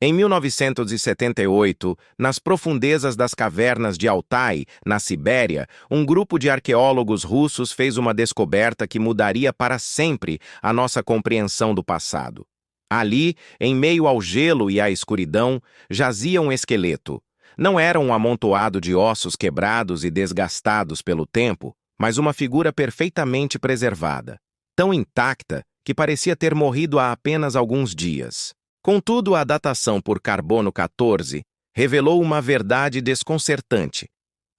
Em 1978, nas profundezas das cavernas de Altai, na Sibéria, um grupo de arqueólogos russos fez uma descoberta que mudaria para sempre a nossa compreensão do passado. Ali, em meio ao gelo e à escuridão, jazia um esqueleto. Não era um amontoado de ossos quebrados e desgastados pelo tempo, mas uma figura perfeitamente preservada, tão intacta que parecia ter morrido há apenas alguns dias. Contudo, a datação por carbono 14 revelou uma verdade desconcertante.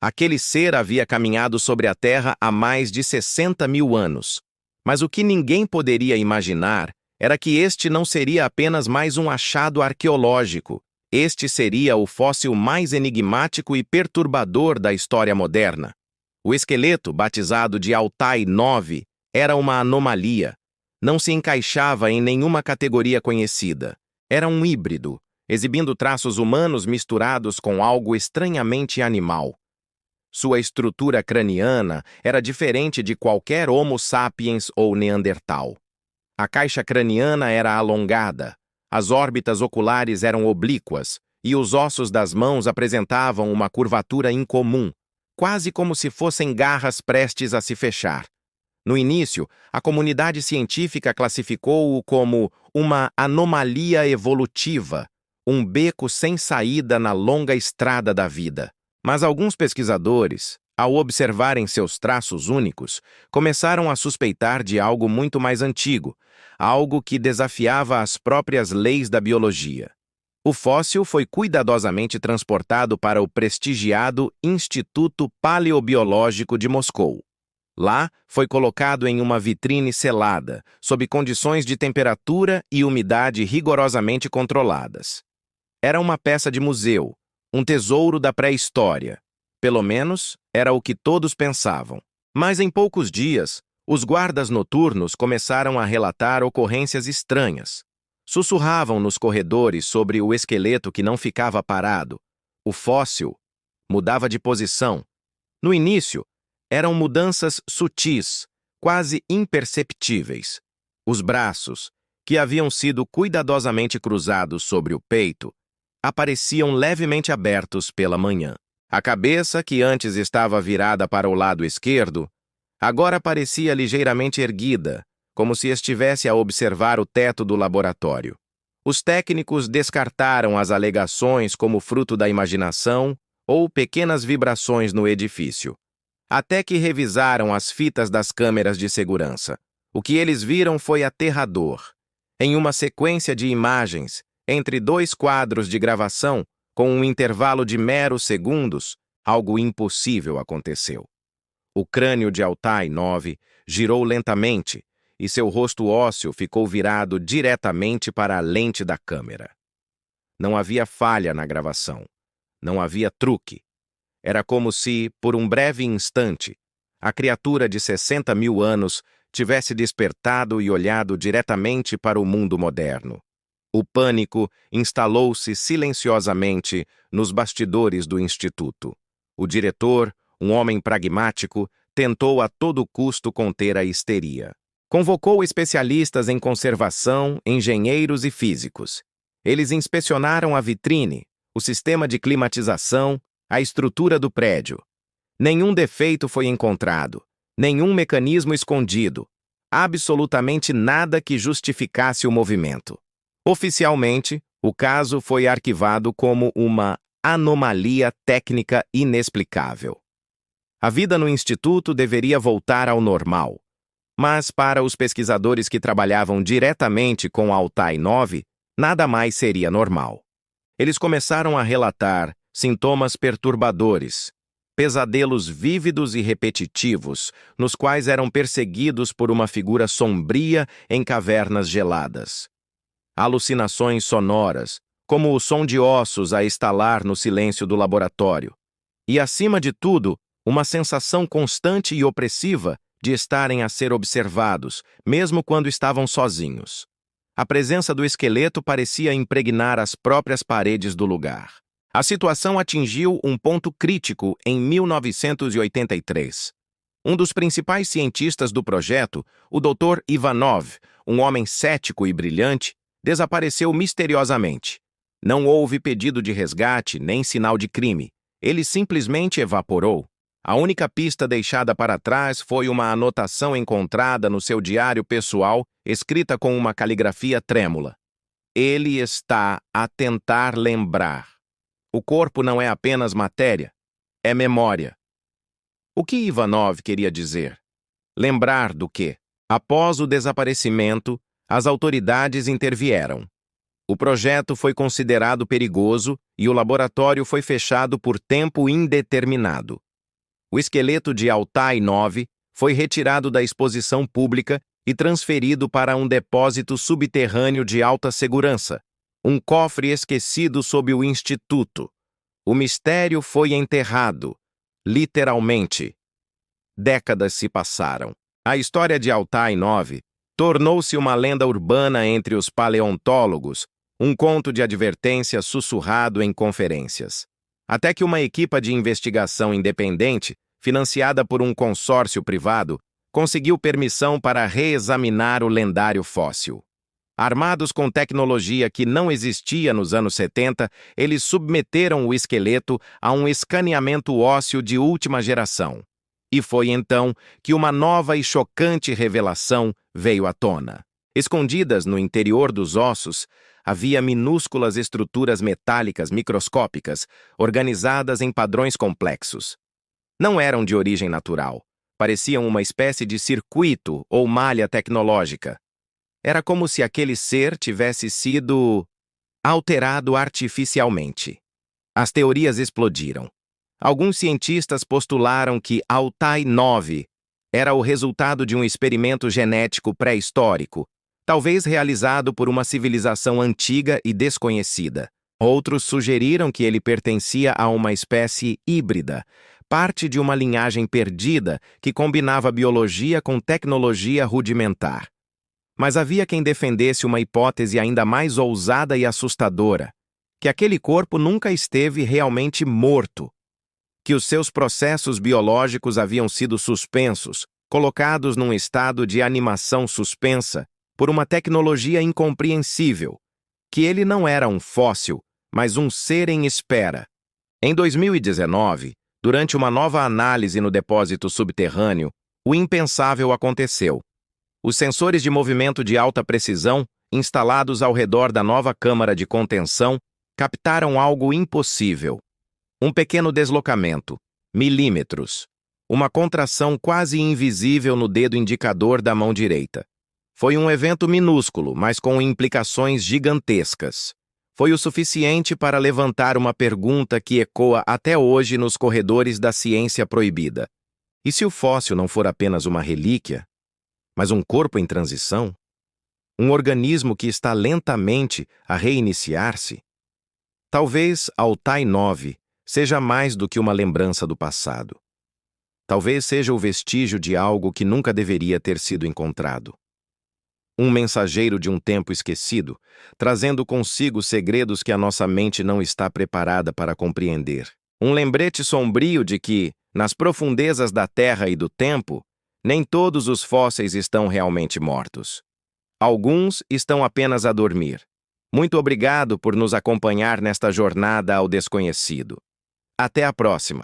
Aquele ser havia caminhado sobre a Terra há mais de 60 mil anos. Mas o que ninguém poderia imaginar era que este não seria apenas mais um achado arqueológico. Este seria o fóssil mais enigmático e perturbador da história moderna. O esqueleto, batizado de Altai 9, era uma anomalia. Não se encaixava em nenhuma categoria conhecida. Era um híbrido, exibindo traços humanos misturados com algo estranhamente animal. Sua estrutura craniana era diferente de qualquer Homo sapiens ou Neandertal. A caixa craniana era alongada, as órbitas oculares eram oblíquas e os ossos das mãos apresentavam uma curvatura incomum, quase como se fossem garras prestes a se fechar. No início, a comunidade científica classificou-o como uma anomalia evolutiva, um beco sem saída na longa estrada da vida. Mas alguns pesquisadores, ao observarem seus traços únicos, começaram a suspeitar de algo muito mais antigo, algo que desafiava as próprias leis da biologia. O fóssil foi cuidadosamente transportado para o prestigiado Instituto Paleobiológico de Moscou. Lá, foi colocado em uma vitrine selada, sob condições de temperatura e umidade rigorosamente controladas. Era uma peça de museu, um tesouro da pré-história. Pelo menos, era o que todos pensavam. Mas em poucos dias, os guardas noturnos começaram a relatar ocorrências estranhas. Sussurravam nos corredores sobre o esqueleto que não ficava parado. O fóssil mudava de posição. No início, eram mudanças sutis, quase imperceptíveis. Os braços, que haviam sido cuidadosamente cruzados sobre o peito, apareciam levemente abertos pela manhã. A cabeça, que antes estava virada para o lado esquerdo, agora parecia ligeiramente erguida, como se estivesse a observar o teto do laboratório. Os técnicos descartaram as alegações como fruto da imaginação ou pequenas vibrações no edifício. Até que revisaram as fitas das câmeras de segurança. O que eles viram foi aterrador. Em uma sequência de imagens, entre dois quadros de gravação, com um intervalo de meros segundos, algo impossível aconteceu. O crânio de Altai 9 girou lentamente e seu rosto ósseo ficou virado diretamente para a lente da câmera. Não havia falha na gravação. Não havia truque. Era como se, por um breve instante, a criatura de 60 mil anos tivesse despertado e olhado diretamente para o mundo moderno. O pânico instalou-se silenciosamente nos bastidores do instituto. O diretor, um homem pragmático, tentou a todo custo conter a histeria. Convocou especialistas em conservação, engenheiros e físicos. Eles inspecionaram a vitrine, o sistema de climatização, a estrutura do prédio. Nenhum defeito foi encontrado, nenhum mecanismo escondido, absolutamente nada que justificasse o movimento. Oficialmente, o caso foi arquivado como uma anomalia técnica inexplicável. A vida no instituto deveria voltar ao normal, mas para os pesquisadores que trabalhavam diretamente com Altai 9, nada mais seria normal. Eles começaram a relatar sintomas perturbadores, pesadelos vívidos e repetitivos, nos quais eram perseguidos por uma figura sombria em cavernas geladas. Alucinações sonoras, como o som de ossos a estalar no silêncio do laboratório. E, acima de tudo, uma sensação constante e opressiva de estarem a ser observados, mesmo quando estavam sozinhos. A presença do esqueleto parecia impregnar as próprias paredes do lugar. A situação atingiu um ponto crítico em 1983. Um dos principais cientistas do projeto, o Dr. Ivanov, um homem cético e brilhante, desapareceu misteriosamente. Não houve pedido de resgate nem sinal de crime. Ele simplesmente evaporou. A única pista deixada para trás foi uma anotação encontrada no seu diário pessoal, escrita com uma caligrafia trêmula. Ele está a tentar lembrar. O corpo não é apenas matéria, é memória. O que Ivanov queria dizer? Lembrar do quê? Após o desaparecimento, as autoridades intervieram. O projeto foi considerado perigoso e o laboratório foi fechado por tempo indeterminado. O esqueleto de Altai 9 foi retirado da exposição pública e transferido para um depósito subterrâneo de alta segurança, um cofre esquecido sob o Instituto. O mistério foi enterrado, literalmente. Décadas se passaram. A história de Altai 9 tornou-se uma lenda urbana entre os paleontólogos, um conto de advertência sussurrado em conferências. Até que uma equipe de investigação independente, financiada por um consórcio privado, conseguiu permissão para reexaminar o lendário fóssil. Armados com tecnologia que não existia nos anos 70, eles submeteram o esqueleto a um escaneamento ósseo de última geração. E foi então que uma nova e chocante revelação veio à tona. Escondidas no interior dos ossos, havia minúsculas estruturas metálicas microscópicas, organizadas em padrões complexos. Não eram de origem natural. Pareciam uma espécie de circuito ou malha tecnológica. Era como se aquele ser tivesse sido alterado artificialmente. As teorias explodiram. Alguns cientistas postularam que Altai 9 era o resultado de um experimento genético pré-histórico, talvez realizado por uma civilização antiga e desconhecida. Outros sugeriram que ele pertencia a uma espécie híbrida, parte de uma linhagem perdida que combinava biologia com tecnologia rudimentar. Mas havia quem defendesse uma hipótese ainda mais ousada e assustadora, que aquele corpo nunca esteve realmente morto, que os seus processos biológicos haviam sido suspensos, colocados num estado de animação suspensa por uma tecnologia incompreensível, que ele não era um fóssil, mas um ser em espera. Em 2019, durante uma nova análise no depósito subterrâneo, o impensável aconteceu. Os sensores de movimento de alta precisão, instalados ao redor da nova câmara de contenção, captaram algo impossível. Um pequeno deslocamento, milímetros. Uma contração quase invisível no dedo indicador da mão direita. Foi um evento minúsculo, mas com implicações gigantescas. Foi o suficiente para levantar uma pergunta que ecoa até hoje nos corredores da ciência proibida. E se o fóssil não for apenas uma relíquia, mas um corpo em transição? Um organismo que está lentamente a reiniciar-se? Talvez Altai 9 seja mais do que uma lembrança do passado. Talvez seja o vestígio de algo que nunca deveria ter sido encontrado. Um mensageiro de um tempo esquecido, trazendo consigo segredos que a nossa mente não está preparada para compreender. Um lembrete sombrio de que, nas profundezas da Terra e do tempo, nem todos os fósseis estão realmente mortos. Alguns estão apenas a dormir. Muito obrigado por nos acompanhar nesta jornada ao desconhecido. Até a próxima!